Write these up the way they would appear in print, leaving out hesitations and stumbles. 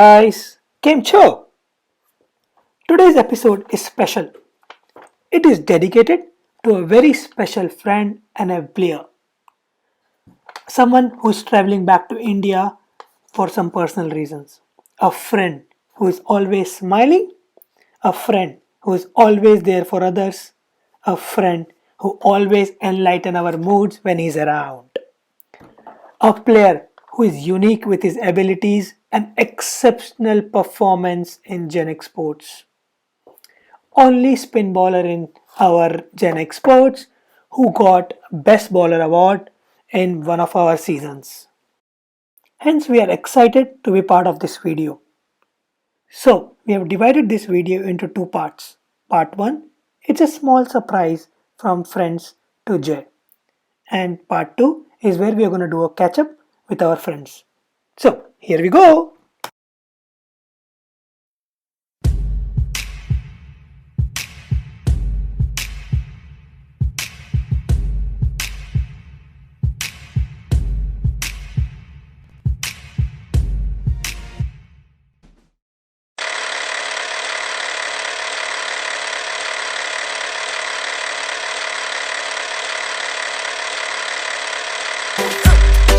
Guys, Kim Cho. Today's episode is special. It is dedicated to a very special friend and a player. Someone who is traveling back to India for some personal reasons. A friend who is always smiling. A friend who is always there for others. A friend who always enlighten our moods when he's around. A player who is unique with his abilities and exceptional performance in Gen X sports. Only spin bowler in our Gen X sports who got Best Bowler award in one of our seasons. Hence, we are excited to be part of this video. So, we have divided this video into two parts. Part 1, it's a small surprise from friends to Jay. And part 2 is where we are going to do a catch up with our friends. So, here we go.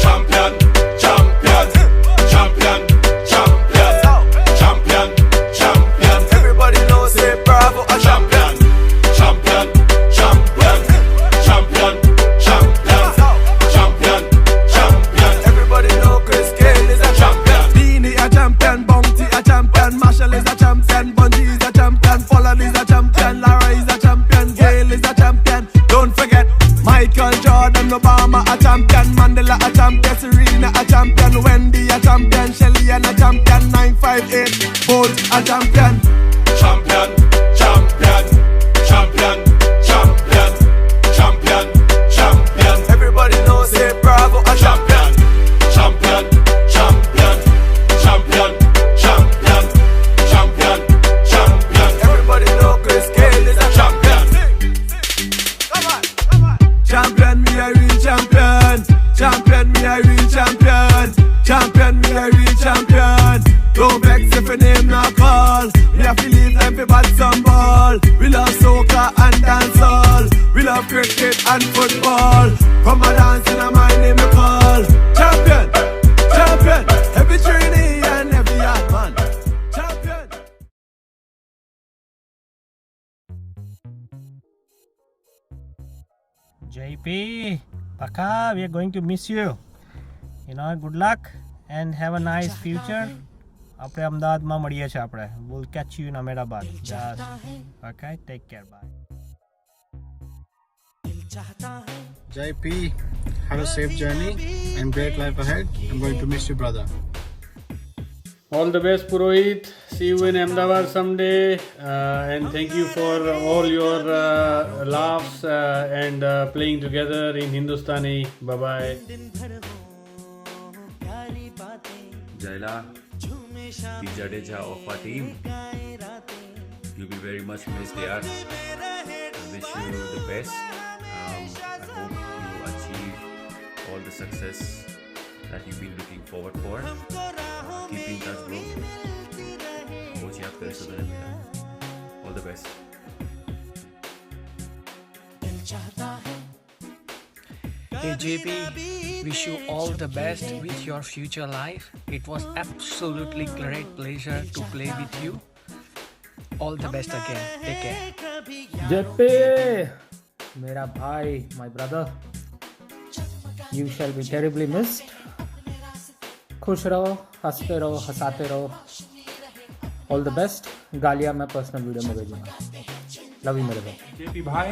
Champion, champion, champion, champion, champion, champion. Everybody knows say bravo a champion, champion, champion, champion, champion, champion, champion. Everybody know Chris Gayle is a champion. Beanie a champion, Bounty a champion, Marshall is a champion, Bungie is a champion, Pollard is a champion, Lara is a champion, Gayle is a champion. Don't forget Michael Jordan, Obama a champion, Mandela a champion, Serena a champion, Wendy a champion, Shelly and a champion, 958 Bolt a champion. Champion, champion, champion, champion, champion, champion. Everybody knows say bravo a champion. Champion, champion, champion, champion, champion, champion. Everybody know Chris Gayle is a champion. Champion, me a real champion. Champion, me a real champion. Champion, me a real champion. Don't vex if your name not call. We have to leave them for bad some ball. We love soccer and dancehall. We love cricket and football. Come a dance and my name a call. Champion, champion. Every trainee and every hard man. Champion. JP, Paka, we are going to miss you. Good luck and have a nice future. આપણે અમદાવાદમાં મળીએ છીએ આપણે. We'll catch you in Ahmedabad. Just, okay, take care, bye. JP, have a safe journey and great life ahead. I'm going to miss you, brother. All the best, Purohit. See you in Ahmedabad someday. And thank you for all your laughs and playing together in Hindustani. Bye bye. Jaila, the Jadeja of our team. You'll be very much missed there. I wish you the best. I hope you achieve all the success that you've been looking forward for. Keep in touch, bro. बहुत याद करे सो तेरे बेटा. All the best. Hey JP, wish you all the best with your future life. It was absolutely great pleasure to play with you. All the best again. Take care. JP, मेरा भाई, my brother, you shall be terribly missed. खुश रहो, हंसते रहो, हंसाते रहो. All the best. गालियाँ मैं personal video में भेजूंगा. Love you मेरे भाई. JP bhai,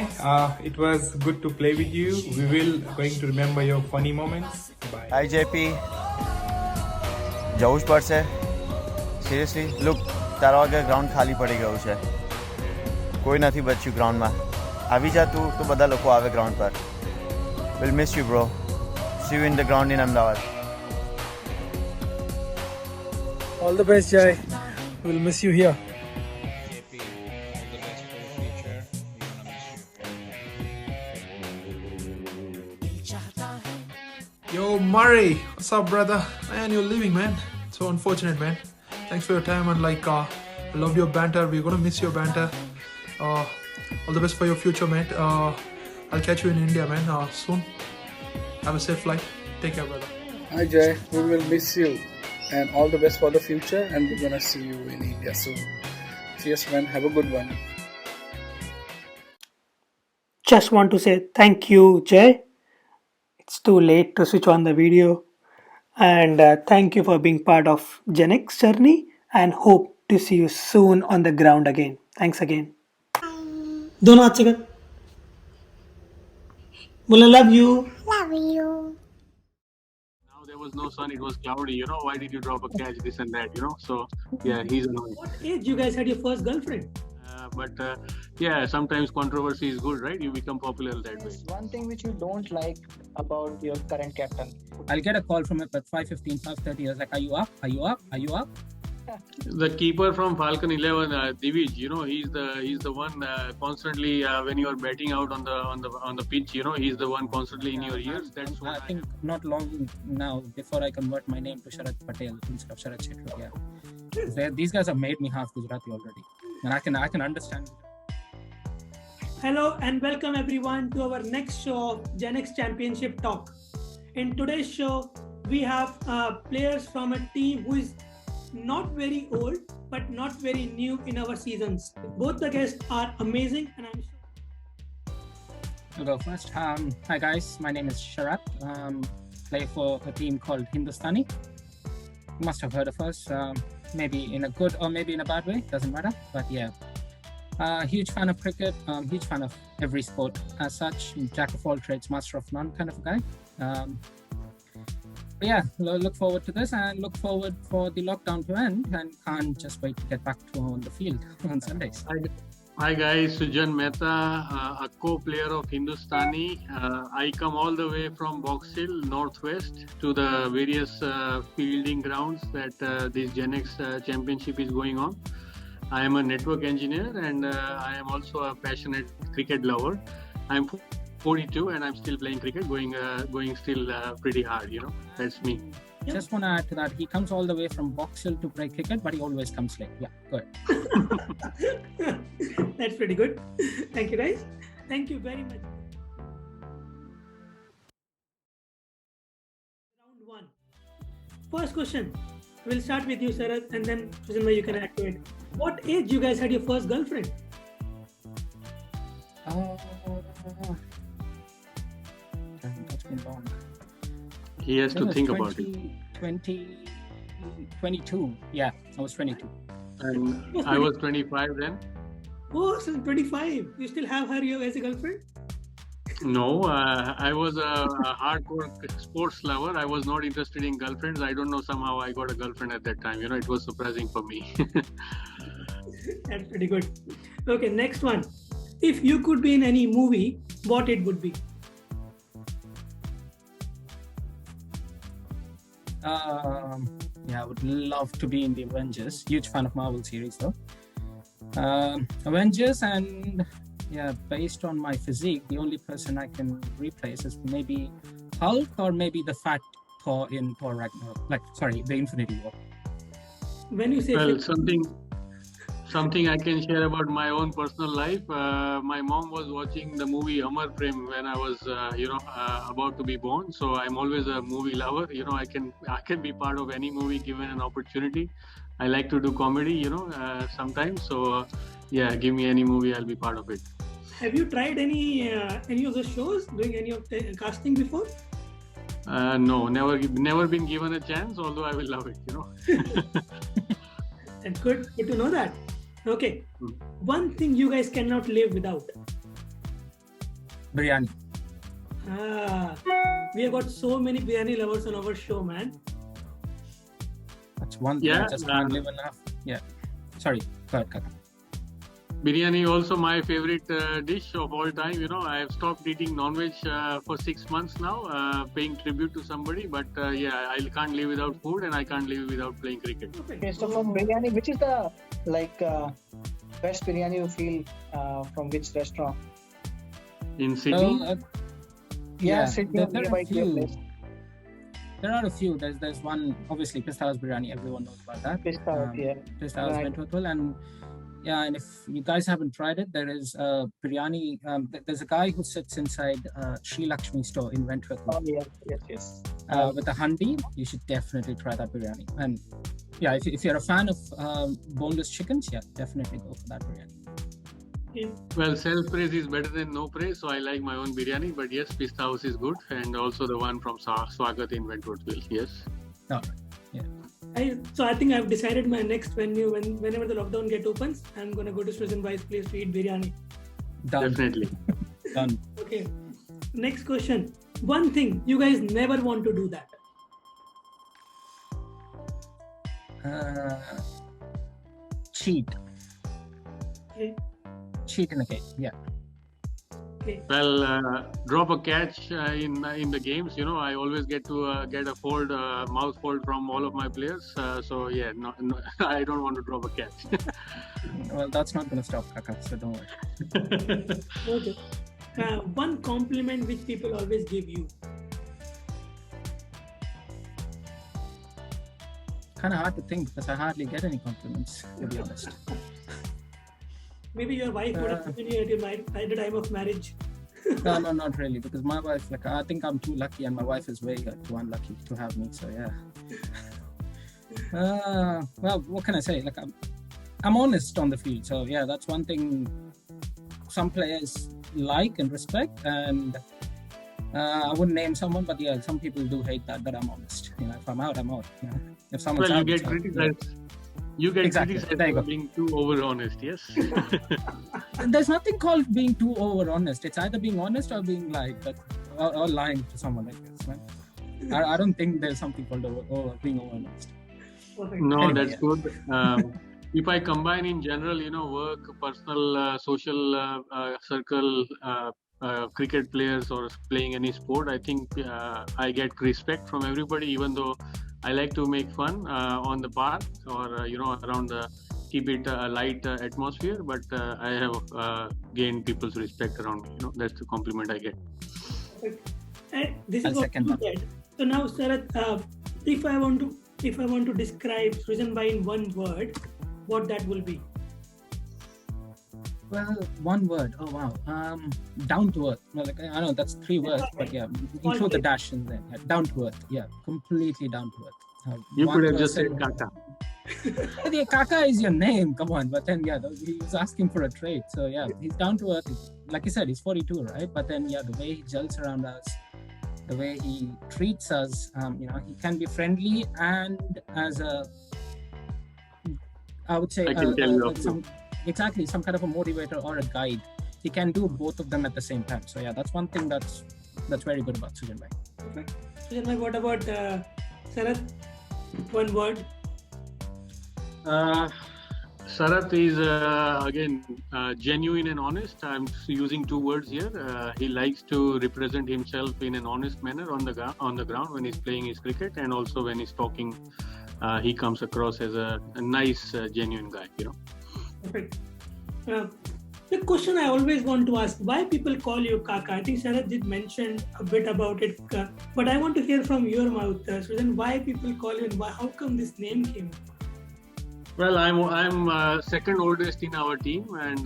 it was good to play with you. We will going to remember your funny moments. Bye. Hi JP. જવું જ પડશે. સિરિયસલી લુક, તારા વગર ગ્રાઉન્ડ ખાલી પડી ગયું છે. કોઈ નથી બચ્યું ગ્રાઉન્ડમાં. આવી જા તું તો બધા લોકો આવે ગ્રાઉન્ડ પર. We'll miss you, bro. See you in the ground in Ahmedabad. All the best, Jai. We'll miss you here. Yo, Murray, what's up, brother? Man, you're leaving, man. So unfortunate, man. Thanks for your time, and I loved your banter. We're gonna miss your banter. All the best for your future, mate. I'll catch you in India, man. Soon. Have a safe flight. Take care, brother. Hi Jay, we will miss you and all the best for the future, and we're gonna see you in India soon. Cheers man, have a good one. Just want to say thank you, Jay. It's too late to switch on the video. And thank you for being part of Gen X journey, and hope to see you soon on the ground again. Thanks again. दोनों हाथ से कर बोला love you. Now there was no sun, it was cloudy, you know, why did you drop a catch, this and that, you know, so yeah, he's annoying. What age you guys had your first girlfriend? But yeah, sometimes controversy is good, right? You become popular that way. One thing which you don't like about your current captain. I'll get a call from him at 5:15, 5:30. I was like, "Are you up? Are you up? Are you up?" The keeper from Falcon 11, Divij, you know, he's the one constantly when you are batting out on the pitch, you know, he's the one constantly in your ears. That's what I think not long now, before I convert my name to Sharad Patel instead of Sharad Shetty. These guys have made me half Gujarati already, and I can understand. Hello and welcome everyone to our next show of Gen X Championship Talk. In today's show, we have players from a team who is not very old but not very new in our seasons. Both the guests are amazing, and I'm sure. I'll go first. Hi guys, my name is Sharat. Play for a team called Hindustani. You must have heard of us, maybe in a good or maybe in a bad way, doesn't matter, but yeah. Huge fan of cricket, huge fan of every sport as such, jack of all trades, master of none kind of a guy. But yeah, look forward to this and look forward for the lockdown to end, and can't just wait to get back to on the field on Sundays. Hi guys, Sujan Mehta, a co-player of Hindustani. I come all the way from Box Hill, Northwest, to the various fielding grounds that this Gen X championship is going on. I am a network engineer, and I am also a passionate cricket lover. I'm 42 and I'm still playing cricket, going still pretty hard, you know. That's me. Just want to add to that, he comes all the way from Box Hill to play cricket, but he always comes late. Yeah, go ahead. That's pretty good. Thank you guys. Thank you very much. Round 1. First question. We'll start with you, Sarath, and then Susan, you can add to it. What age you guys had your first girlfriend? That's been long. He has to think about it. 22. Yeah, I was 22. And I was 25 then. Oh, so 25. You still have her as a girlfriend? No, I was a hardcore sports lover. I was not interested in girlfriends. I don't know, somehow I got a girlfriend at that time. You know, it was surprising for me. That's pretty good. Okay, next one. If you could be in any movie, what it would be? Yeah, I would love to be in the Avengers. Huge fan of Marvel series though. Avengers, and yeah, based on my physique, the only person I can replace is maybe Hulk or maybe the fat Thor in Thor Ragnarok. The Infinity War. When you say something I can share about my own personal life. My mom was watching the movie Amar Prem when I was, about to be born. So I'm always a movie lover. You know, I can be part of any movie given an opportunity. I like to do comedy, sometimes. So yeah, give me any movie, I'll be part of it. Have you tried any of the shows, doing any of the casting before? No, never been given a chance. Although I will love it, That's good to know that. Okay, one thing you guys cannot live without. Biryani. We have got so many biryani lovers on our show, man. That's one thing I just can't live enough. Yeah. Sorry, go ahead, Kaka. Biryani also my favorite dish of all time. I have stopped eating non-veg for 6 months now, paying tribute to somebody. But I can't live without food, and I can't live without playing cricket. Okay, so from biryani, which is the best biryani you feel from which restaurant? In Sydney? Sydney. There are a few. There are a few. There's one, obviously, Pista House Biryani. Everyone knows about that. Pista House, yeah. Pista House Right. Wentworthville. And yeah, and if you guys haven't tried it, there is a biryani. There's a guy who sits inside Sri Lakshmi store in Wentworthville. Oh, yes. With a handi. You should definitely try that biryani. And yeah, if you're a fan of boneless chickens, yeah, definitely go for that biryani. Well, self-praise is better than no praise, so I like my own biryani. But yes, Pista House is good, and also the one from Swagat in Wentworthville. Yes. Oh, yeah. So I think I've decided my next venue. Whenever the lockdown get opens, I'm gonna go to Srijan Bhai's place to eat biryani. Done. Definitely. Done. Okay. Next question. One thing you guys never want to do that. Cheat. Okay. Cheat in a game. Yeah. Okay. Well, drop a catch in the games. You know, I always get to get a mouth fold from all of my players. So yeah, no, I don't want to drop a catch. Well, that's not going to stop Kaka, so don't worry. Okay. One compliment which people always give you. Kind of hard to think because I hardly get any compliments, to be honest. Maybe your wife would have given you at the time of marriage. No, not really, because my wife, like, I think I'm too lucky, and my wife is way too unlucky to have me. So yeah. Well, what can I say? Like, I'm honest on the field, so yeah, that's one thing some players like and respect, and I wouldn't name someone, but yeah, some people do hate that I'm honest. You know, if I'm out, I'm out. You know? If someone's Well, you out, get it's out. criticized. You get Exactly. criticized There you for go. being too over honest. Yes. There's nothing called being too over honest. It's either being honest or being or lying to someone like this. Right? I don't think there's something called being over honest. No, Anyway, that's yeah. good. If I combine in general, you know, work, personal, social circle, cricket players or playing any sport, I think I get respect from everybody, even though I like to make fun on the path or, you know, around keep it a light atmosphere, but I have gained people's respect around me. You know, that's the compliment I get. This I'll is what second you that. said. So now, Sarath, if I want to describe Srijan Bhai in one word, what that will be? Well, one word. Oh wow. Down to earth. Well, like, I know that's 3 words, but yeah, include the dash in there. Yeah, down to earth. Yeah, completely down to earth. You One could have just said person- Kaka. Yeah, Kaka is your name. Come on, but then yeah, he was asking for a trade. So yeah, he's down to earth. Like you said, he's 42, right? But then yeah, the way he gels around us, the way he treats us, you know, he can be friendly and as I would say, I can tell you of exactly some kind of a motivator or a guide. He can do both of them at the same time. So yeah, that's one thing that's very good about Srijan Bhai. Perfect. Srijan Bhai, what about Sarath? One word. Sarath is again genuine and honest. I'm using 2 words here. He likes to represent himself in an honest manner on the ground when he's playing his cricket, and also when he's talking, he comes across as a nice, genuine guy. You know. Perfect. The question I always want to ask: why people call you Kaka? I think Sarath did mention a bit about it, but I want to hear from your mouth, Srijan. Why people call you, and how come this name came? Well, I'm second oldest in our team, and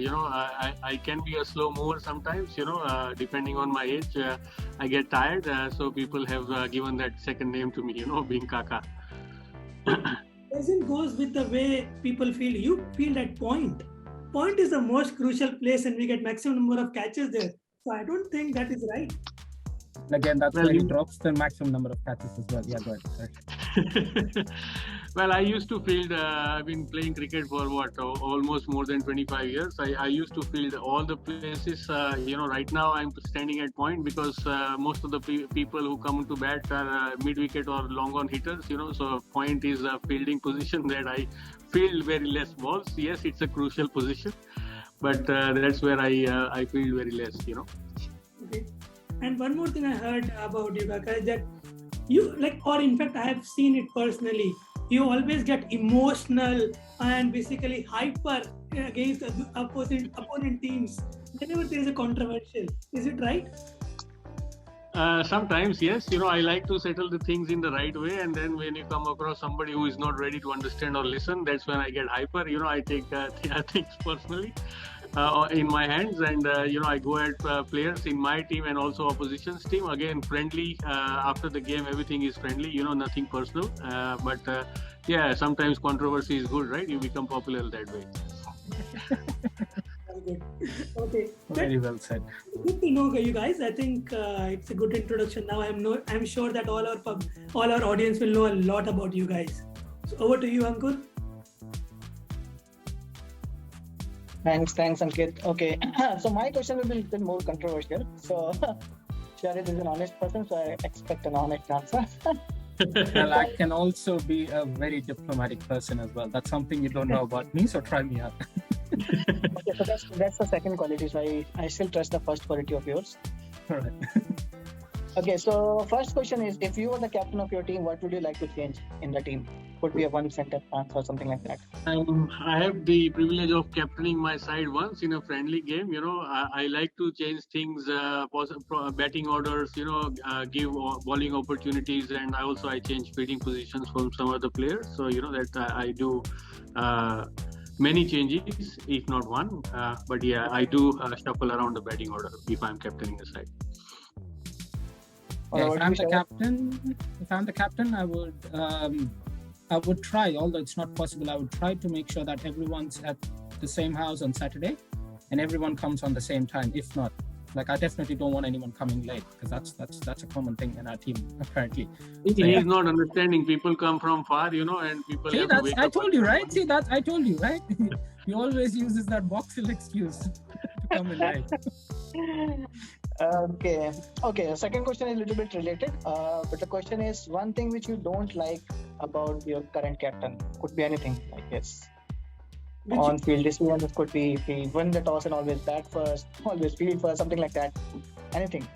you know, I can be a slow mover sometimes. You know, depending on my age, I get tired. So people have given that second name to me. You know, being Kaka. Doesn't goes with the way people feel. You feel that point. Point is the most crucial place, and we get maximum number of catches there. So I don't think that is right. Again, that's Well, where he you- drops the maximum number of catches as well. Yeah, go ahead. Sorry. Well, I used to field. I've been playing cricket for almost more than 25 years. I used to field all the places. You know, right now I'm standing at point because most of the people who come to bat are mid wicket or long on hitters. You know, so point is a fielding position that I field very less balls. Yes, it's a crucial position, but that's where I field very less. You know. Okay. And one more thing I heard about you, Kaka, is that you or in fact, I have seen it personally. You always get emotional and basically hyper against the opponent teams whenever there is a controversial. Is it right? Sometimes, yes. You know, I like to settle the things in the right way, and then when you come across somebody who is not ready to understand or listen, that's when I get hyper. You know, I take things personally in my hands, and you know, I go at players in my team and also opposition's team. Again, friendly. After the game, everything is friendly. You know, nothing personal. But yeah, sometimes controversy is good, right? You become popular that way. Okay. Very well said. Good to know you guys. I think it's a good introduction. Now I'm sure that all our audience will know a lot about you guys. So over to you, Ankur. Thanks, Ankit. Okay, so my question will be a little more controversial. So, Sharid is an honest person, so I expect an honest answer. Well, I can also be a very diplomatic person as well. That's something you don't know about me, so try me out. Okay, so that's the second quality. So I still trust the first quality of yours. All right. Okay, so first question is, if you were the captain of your team, what would you like to change in the team? Could be a one sentence answer or something like that. I have the privilege of captaining my side once in a friendly game. You know, I like to change things, batting orders. You know, give bowling opportunities, and I change fielding positions from some other players. So you know that I do many changes, if not one. But yeah, I do shuffle around the batting order if I'm captaining the side. Yeah, if I'm the captain, I would try, although it's not possible, I would try to make sure that everyone's at the same house on Saturday and everyone comes on the same time. If not, like, I definitely don't want anyone coming late, because that's a common thing in our team apparently. He is not understanding. People come from far, you know, and people. See, I told you, right? He always uses that boxil excuse to come in late. Okay. The second question is a little bit related, but the question is, one thing which you don't like about your current captain. Could be anything, like this. On field decisions, could be if he win the toss and always bat first, always field first, something like that. Anything.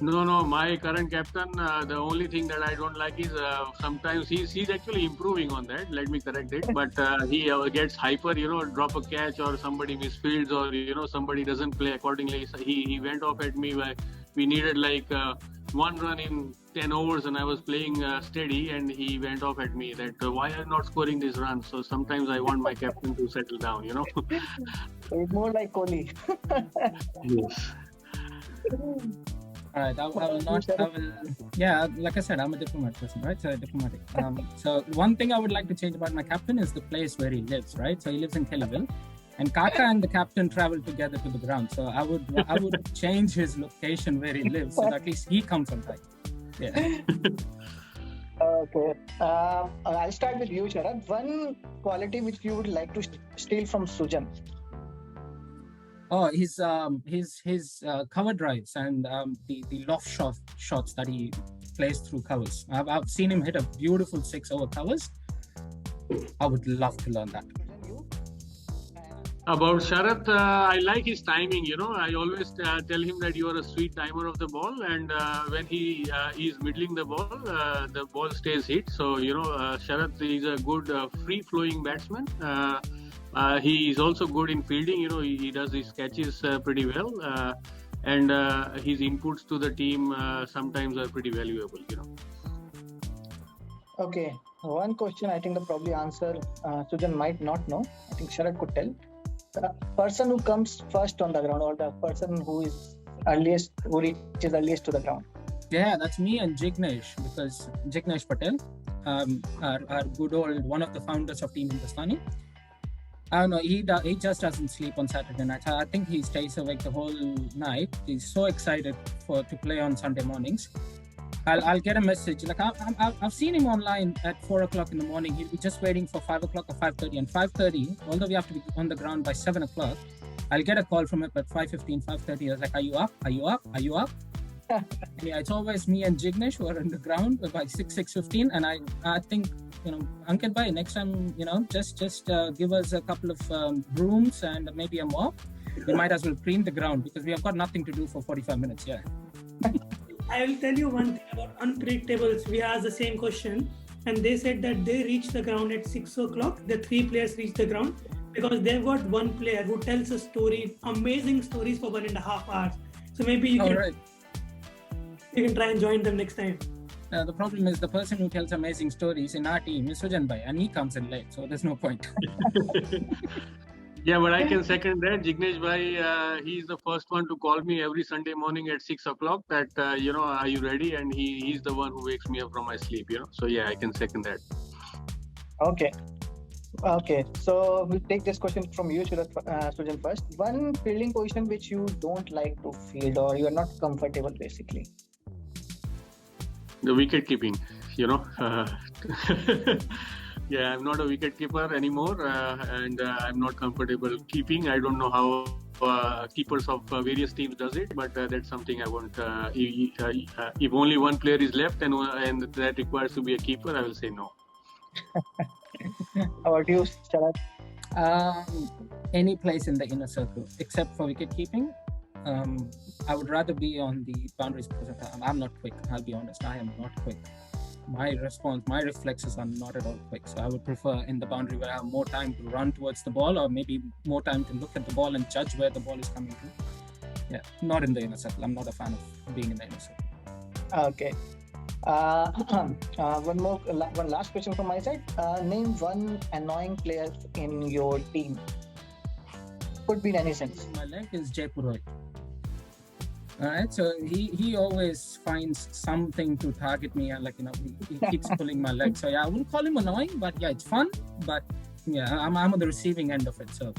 No, my current captain, the only thing that I don't like is sometimes he's actually improving on that. Let me correct it. But he gets hyper, you know, drop a catch or somebody misfields, or, you know, somebody doesn't play accordingly. So he went off at me. We needed like one run in 10 overs and I was playing steady, and he went off at me that why are you not scoring this run? So sometimes I want my captain to settle down, you know. It's more like Kohli. Yes. All right, I will. Yeah, like I said, I'm a diplomat person, right? So diplomatic. So one thing I would like to change about my captain is the place where he lives, right? So he lives in Kellyville, and Kaka and the captain travel together to the ground. So I would change his location where he lives, so that at least he comes on time. Yeah. Okay. I'll start with you, Sharad. One quality which you would like to steal from Sujan. Oh, his cover drives and the loft shots that he plays through covers. I've seen him hit a beautiful 6 over covers. I would love to learn that. About Sharath, I like his timing. You know, I always tell him that you are a sweet timer of the ball, and when he is middling the ball stays hit. So you know, Sharath is a good free-flowing batsman. He is also good in fielding. You know, he does his catches pretty well, and his inputs to the team sometimes are pretty valuable. You know. Okay, one question I think the probably answer Sujan might not know. I think Sharad could tell. The person who comes first on the ground, or the person who reaches earliest to the ground. Yeah, that's me and Jignesh, because Jignesh Patel, our good old, one of the founders of Team Hindustani. I don't know, he just doesn't sleep on Saturday nights. I think he stays awake the whole night. He's so excited to play on Sunday mornings. I'll get a message. Like I've seen him online at 4 o'clock in the morning. He'll be just waiting for 5 o'clock or 5:30. And 5:30, although we have to be on the ground by 7 o'clock, I'll get a call from him at 5:15, 5:30. I was like, "Are you up? Are you up? Are you up?" Yeah, it's always me and Jignesh who are on the ground by 6:15. And I think, you know, Ankit bhai, next time, you know, just give us a couple of brooms and maybe a mop. We might as well clean the ground, because we have got nothing to do for 45 minutes. Yeah. I will tell you one thing about unpredictables. We asked the same question, and they said that they reach the ground at 6 o'clock. The 3 players reach the ground because they've got one player who tells a story, amazing stories for 1.5 hours. So maybe you can. Right. You can try and join them next time. The problem is the person who tells amazing stories in our team is Sujan Bhai, and he comes in late, so there's no point. Yeah, but I can second that. Jignesh Bhai, he's the first one to call me every Sunday morning at 6 o'clock that, are you ready? And he's the one who wakes me up from my sleep, So yeah, I can second that. Okay. So we'll take this question from you, Sujan, first. One fielding position which you don't like to field or you are not comfortable basically. The wicket keeping, Yeah, I'm not a wicket keeper anymore, and I'm not comfortable keeping. I don't know how keepers of various teams does it, but that's something I won't. If only one player is left and that requires to be a keeper, I will say no. How about you, Sharad? Any place in the inner circle except for wicket keeping. I would rather be on the boundaries because I'm not quick. I'll be honest, I am not quick. My reflexes are not at all quick. So I would prefer in the boundary where I have more time to run towards the ball, or maybe more time to look at the ball and judge where the ball is coming to. Yeah, not in the inner circle. I'm not a fan of being in the inner circle. Okay. One last question from my side. Name one annoying player in your team. Could be in any sense. My leg is Jay Purohit. Alright, so he always finds something to target me, and he keeps pulling my leg. So yeah, I wouldn't call him annoying, but yeah, it's fun. But yeah, I'm on the receiving end of it, so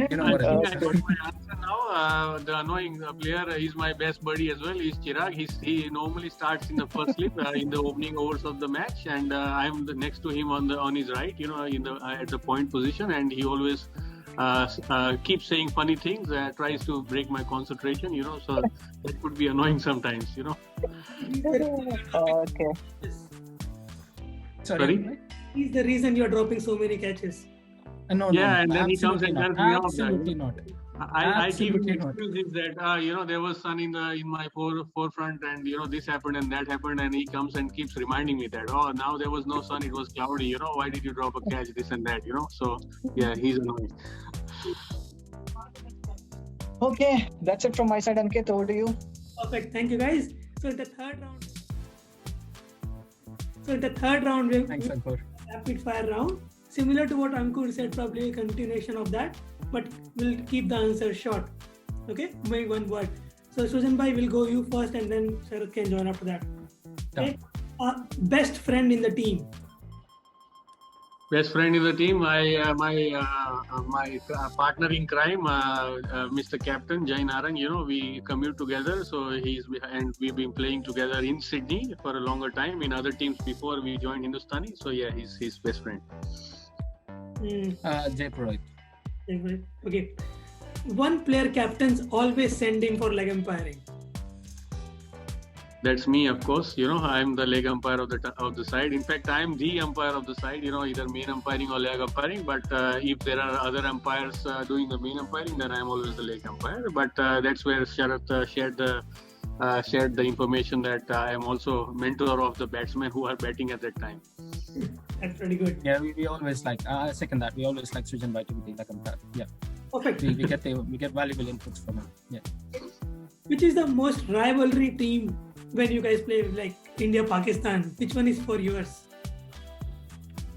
you know what it is. I got my answer now. The annoying player is my best buddy as well. He's Chirag. He normally starts in the first slip in the opening overs of the match, and I'm next to him on his right, at the point position, and he always keeps saying funny things, tries to break my concentration, so it could be annoying sometimes, Okay. Sorry? He's the reason you're dropping so many catches. No, and then he comes and tells me off. Absolutely not. I keep excuses that there was sun in my forefront, and this happened and that happened, and he comes and keeps reminding me that now there was no sun, it was cloudy, why did you drop a catch, this and that, so yeah, he's annoying. Okay, that's it from my side. Ankit, over to you. Perfect, thank you guys. So in the third round, we Thanks, Ankur. Rapid fire round, similar to what Ankur said, probably a continuation of that, but we'll keep the answer short. Okay, maybe one word. So Sujan Bhai will go you first, and then Sharad can join after that. Okay. Best friend in the team. Best friend in the team, my partner in crime, Mr. Captain Jai Narang. We commute together, so we've been playing together in Sydney for a longer time in other teams before we joined Hindustani. So yeah, he's his best friend. Jay Purohit. Okay. One player captains always send him for leg umpiring. That's me, of course. I'm the leg umpire of the side. In fact, I'm the umpire of the side. Either main umpiring or leg umpiring. But if there are other umpires doing the main umpiring, then I'm always the leg umpire. But that's where Sharath shared the information that I am also mentor of the batsmen who are batting at that time. That's pretty good. Yeah, we always second that. We always like Sujan Bhai to be the leg umpire. Yeah. Perfect. We get valuable inputs from him. Yeah. Which is the most rivalry team when you guys play like India, Pakistan? Which one is for yours?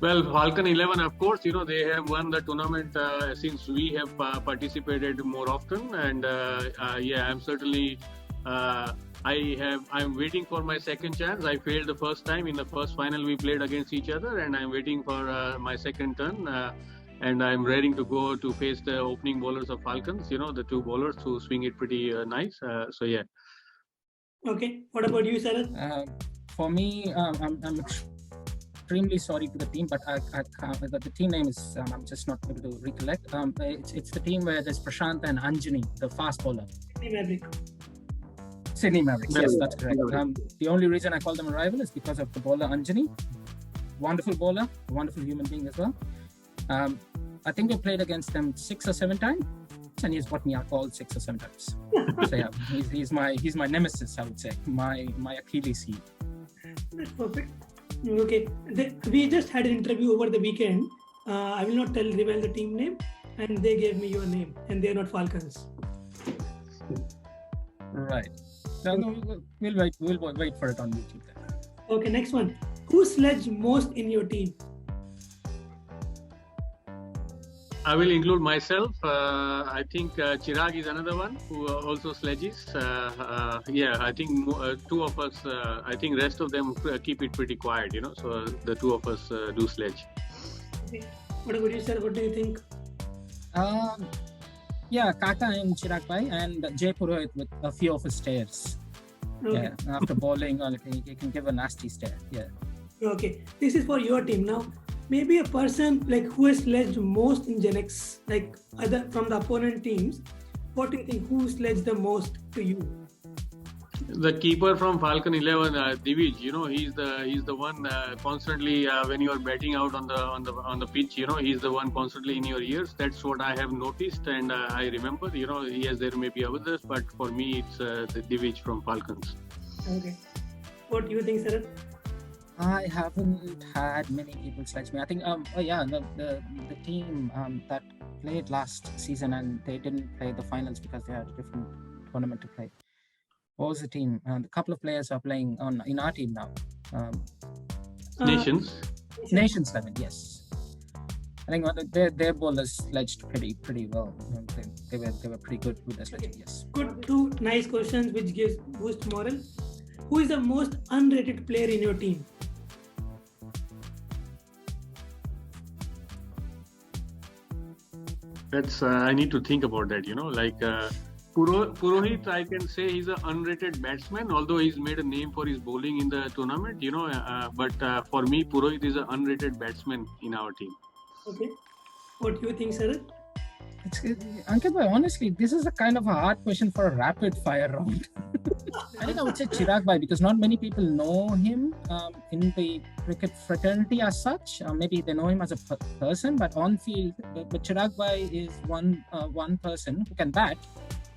Well, Falcon 11, of course, they have won the tournament since we have participated more often. And I'm certainly, I'm waiting for my second chance. I failed the first time in the first final we played against each other, and I'm waiting for my second turn. And I'm ready to go to face the opening bowlers of Falcons, the two bowlers who swing it pretty nice. So yeah. Okay. What about you, Sharad? For me, I'm extremely sorry to the team, but I can't. The team name is I'm just not able to recollect. It's the team where there's Prashant and Anjani, the fast bowler. Sydney Mavericks. Yes, that's correct. The only reason I call them a rival is because of the bowler Anjani. Wonderful bowler, wonderful human being as well. I think we played against them 6 or 7 times, and he's got me out all 6 or 7 times. So yeah, he's my nemesis, I would say, my Achilles heel. That's perfect. Okay, we just had an interview over the weekend. I will not reveal the team name, and they gave me your name, and they're not Falcons. Right. No, we'll wait for it on YouTube then. Okay, next one. Who sledged most in your team? I will include myself. I think Chirag is another one who also sledges. Yeah, I think two of us. I think rest of them keep it pretty quiet, So the two of us do sledge. Okay. What about you, sir? What do you think? Yeah, Kaka and Chirag Bhai and Jay Purohit with a few of his stares. Okay. Yeah, after bowling, he can give a nasty stare. Yeah. Okay, this is for your team now. Maybe a person like who has sledged most in Gen X, like other from the opponent teams. What do you think? Who sledged the most to you? The keeper from Falcon 11, Divij, he's the one constantly when you are batting out on the pitch, he's the one constantly in your ears. That's what I have noticed, and I remember, yes, there may be others, but for me, it's the Divij from Falcons. Okay. What do you think, Sarath? I haven't had many people sledge me. I think, the team that played last season and they didn't play the finals because they had a different tournament to play. What was the team? A couple of players are playing in our team now. Nations 11, yes. I think their bowlers sledged pretty well. They were pretty good with the sledging. Yes. Good, two nice questions which gives boost moral. Who is the most underrated player in your team? That's I need to think about that. Purohit, I can say he's an unrated batsman, although he's made a name for his bowling in the tournament, but for me, Purohit is an unrated batsman in our team. Okay. What do you think, Sarath? Ankit bhai, honestly, this is a kind of a hard question for a rapid fire round. I think I would say Chirag bhai because not many people know him in the cricket fraternity as such. Maybe they know him as a person, but on field, but Chirag bhai is one person who can bat.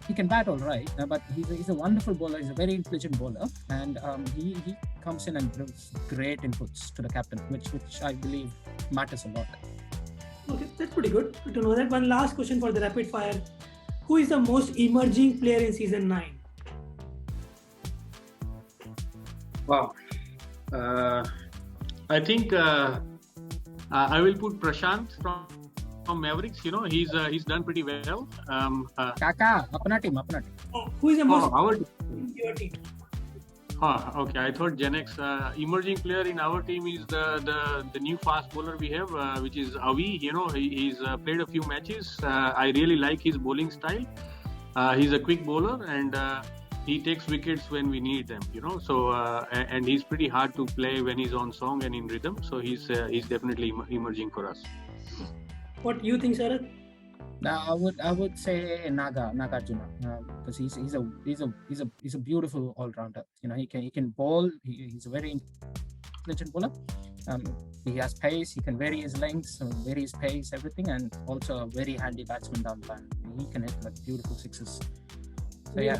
He can bat all right, but he's a wonderful bowler. He's a very intelligent bowler, and he comes in and brings great inputs to the captain, which I believe matters a lot. Okay, that's pretty good. Good to know that. One last question for the rapid fire. Who is the most emerging player in season 9? Wow. I think I will put Prashant from Mavericks. He's done pretty well. Kaka, apna team. Who is the most our in your team? Okay. I thought Gen X emerging player in our team is the new fast bowler we have, which is Avi. He's played a few matches. I really like his bowling style. He's a quick bowler and he takes wickets when we need them. So and he's pretty hard to play when he's on song and in rhythm. So he's definitely emerging for us. What do you think, Sarath? I would say Nagarjuna because he's a beautiful all-rounder. He can bowl. He's a very intelligent bowler. He has pace. He can vary his lengths, vary his pace, everything, and also a very handy batsman down the line. He can hit like beautiful sixes. So yeah.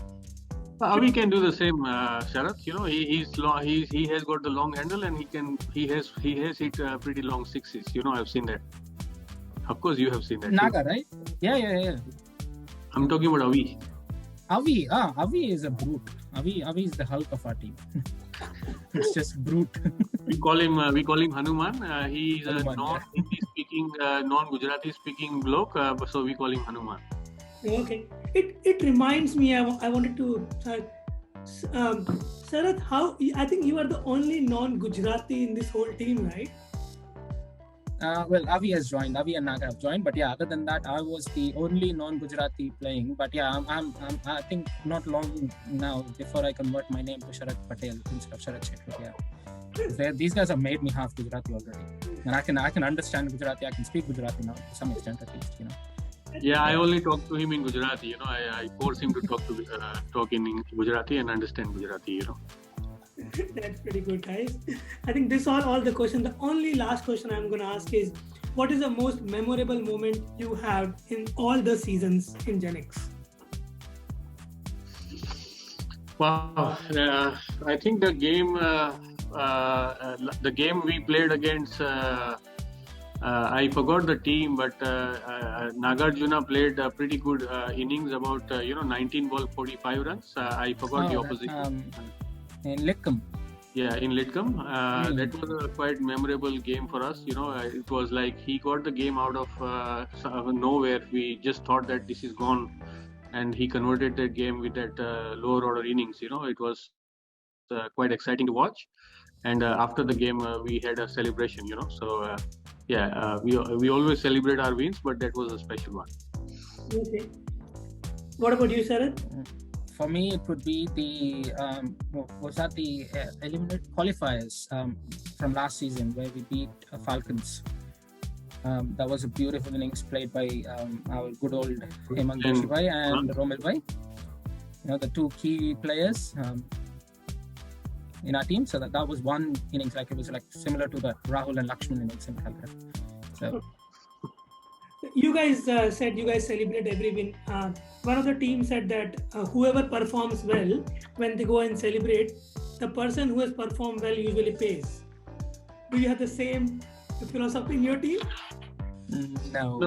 Avi can do the same, Sharath. He has got the long handle and he has hit pretty long sixes. I've seen that. Of course, you have seen that. Naga, too. right? Yeah. I'm talking about Avi. Avi is a brute. Avi is the Hulk of our team. It's just brute. we call him Hanuman. He is a Hanuman, non-Hindi speaking, non-Gujarati speaking bloke. So we call him Hanuman. Okay. It reminds me. I wanted to. Sarath, I think you are the only non-Gujarati in this whole team, right? Well, Avi has joined. Avi and Naga have joined, but yeah, other than that, I was the only non-Gujarati playing. But yeah, I think not long now before I convert my name to Sharad Patel instead of Sharad Shetty. Yeah, these guys have made me half Gujarati already, and I can understand Gujarati. I can speak Gujarati now to some extent at least. Yeah, I only talk to him in Gujarati. I force him to talk in Gujarati and understand Gujarati. That's pretty good, guys. I think this all the questions. The only last question I'm going to ask is, what is the most memorable moment you had in all the seasons in Gen X? Wow, I think the game we played against I forgot the team, but Nagarjuna played a pretty good innings, about 19 ball 45 runs. I forgot the opposition. In Lidcombe. Yeah, in Lidcombe. That was a quite memorable game for us. It was like he got the game out of nowhere. We just thought that this is gone, and he converted that game with that lower order innings. It was quite exciting to watch. And after the game, we had a celebration. So we always celebrate our wins, but that was a special one. Okay. What about you, Sharad? For me, it would be the eliminated qualifiers from last season where we beat Falcons. That was a beautiful innings played by our good old Hemang Joshi bhai and Romil bhai. The two key players in our team. So that was one innings, it was similar to the Rahul and Lakshman innings in Calcutta. So you guys said you guys celebrate every win. One of the teams said that whoever performs well, when they go and celebrate, the person who has performed well usually pays. Do you have the same philosophy in your team? No,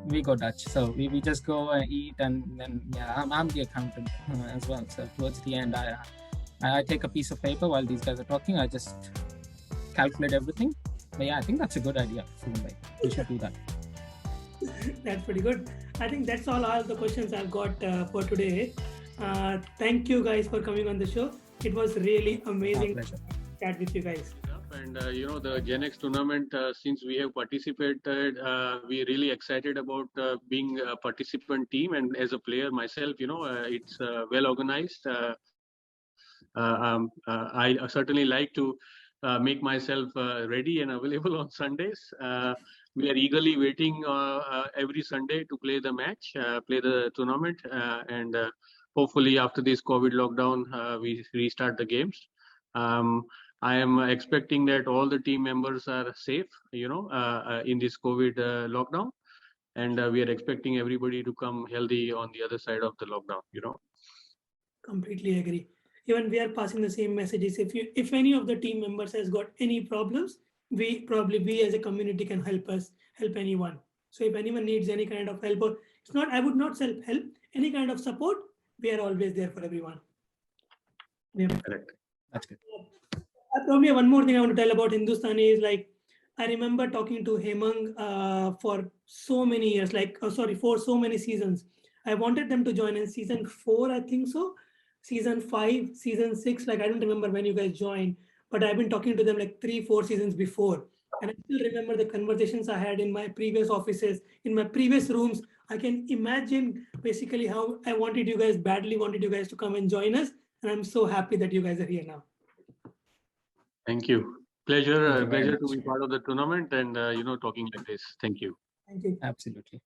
we go Dutch. So we just go and eat, and then I'm the accountant as well. So towards the end, I take a piece of paper while these guys are talking. I just calculate everything. But I think that's a good idea. We should do that. That's pretty good. I think that's all the questions I've got for today. Thank you guys for coming on the show. It was really amazing to chat with you guys. And the Gen X tournament, since we have participated, we're really excited about being a participant team. And as a player myself, it's well organized. I certainly like to make myself ready and available on Sundays. We are eagerly waiting every Sunday to play the match, play the tournament, and hopefully after this COVID lockdown, we restart the games. I am expecting that all the team members are safe, in this COVID lockdown, and we are expecting everybody to come healthy on the other side of the lockdown. Completely agree. Even we are passing the same messages. If any of the team members has got any problems, we as a community can help anyone. So if anyone needs any kind of help, or it's not, I would not self-help, any kind of support, we are always there for everyone. Correct. That's good. Probably one more thing I want to tell about Hindustani is I remember talking to Hemang for so many years, for so many seasons. I wanted them to join in season 4, I think so. Season 5, season 6, I don't remember when you guys joined, but I've been talking to them 3-4 seasons before. And I still remember the conversations I had in my previous offices, in my previous rooms. I can imagine basically how I badly wanted you guys to come and join us. And I'm so happy that you guys are here now. Thank you. Pleasure to be part of the tournament and, talking like this. Thank you. Thank you. Absolutely.